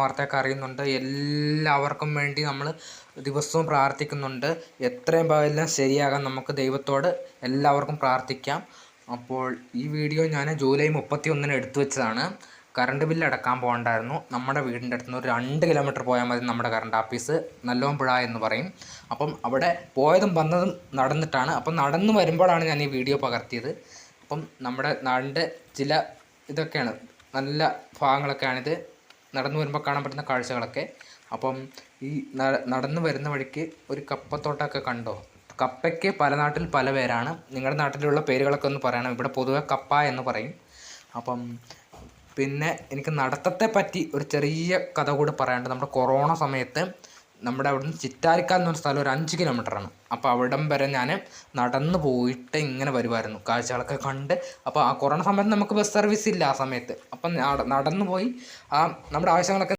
വാർത്തയൊക്കെ അറിയുന്നുണ്ട്. എല്ലാവർക്കും വേണ്ടി നമ്മൾ ദിവസവും പ്രാർത്ഥിക്കുന്നുണ്ട്. എത്രയും എല്ലാം ശരിയാകാൻ നമുക്ക് ദൈവത്തോട് എല്ലാവർക്കും പ്രാർത്ഥിക്കാം. അപ്പോൾ ഈ വീഡിയോ ഞാൻ ജൂലൈ 31 എടുത്തു വെച്ചതാണ്. കറണ്ട് ബില്ല് അടക്കാൻ പോകണ്ടായിരുന്നു. നമ്മുടെ വീടിൻ്റെ അടുത്ത് നിന്ന് ഒരു 2 കിലോമീറ്റർ പോയാൽ മതി നമ്മുടെ കറണ്ട് ഓഫീസ്, നല്ലോമ്പുഴ എന്ന് പറയും. അപ്പം അവിടെ പോയതും വന്നതും നടന്നിട്ടാണ്. അപ്പം നടന്നു വരുമ്പോഴാണ് ഞാൻ ഈ വീഡിയോ പകർത്തിയത്. അപ്പം നമ്മുടെ നാടിൻ്റെ ചില ഇതൊക്കെയാണ്, നല്ല ഭാഗങ്ങളൊക്കെയാണിത്. നടന്നു വരുമ്പോൾ കാണാൻ പറ്റുന്ന കാഴ്ചകളൊക്കെ. അപ്പം ഈ നടന്നു വരുന്ന വഴിക്ക് ഒരു കപ്പത്തോട്ടമൊക്കെ കണ്ടോ? കപ്പയ്ക്ക് പല നാട്ടിൽ പല പേരാണ്. നിങ്ങളുടെ നാട്ടിലുള്ള പേരുകളൊക്കെ ഒന്ന് പറയണം. ഇവിടെ പൊതുവെ കപ്പ എന്ന് പറയും. അപ്പം പിന്നെ എനിക്ക് നടത്തത്തെ പറ്റി ഒരു ചെറിയ കഥ കൂടി പറയാനുണ്ട്. നമ്മുടെ കൊറോണ സമയത്ത് നമ്മുടെ അവിടുന്ന് ചിറ്റാരിക്കാൽ എന്നൊരു സ്ഥലം ഒരു 5 കിലോമീറ്ററാണ്. അപ്പോൾ അവിടം വരെ ഞാൻ നടന്നു പോയിട്ട് ഇങ്ങനെ വരുമായിരുന്നു, കാഴ്ചകളൊക്കെ കണ്ട്. അപ്പോൾ ആ കൊറോണ സമയത്ത് നമുക്ക് ബസ് സർവീസ് ഇല്ല ആ സമയത്ത്. അപ്പം നടന്നു പോയി നമ്മുടെ ആവശ്യങ്ങളൊക്കെ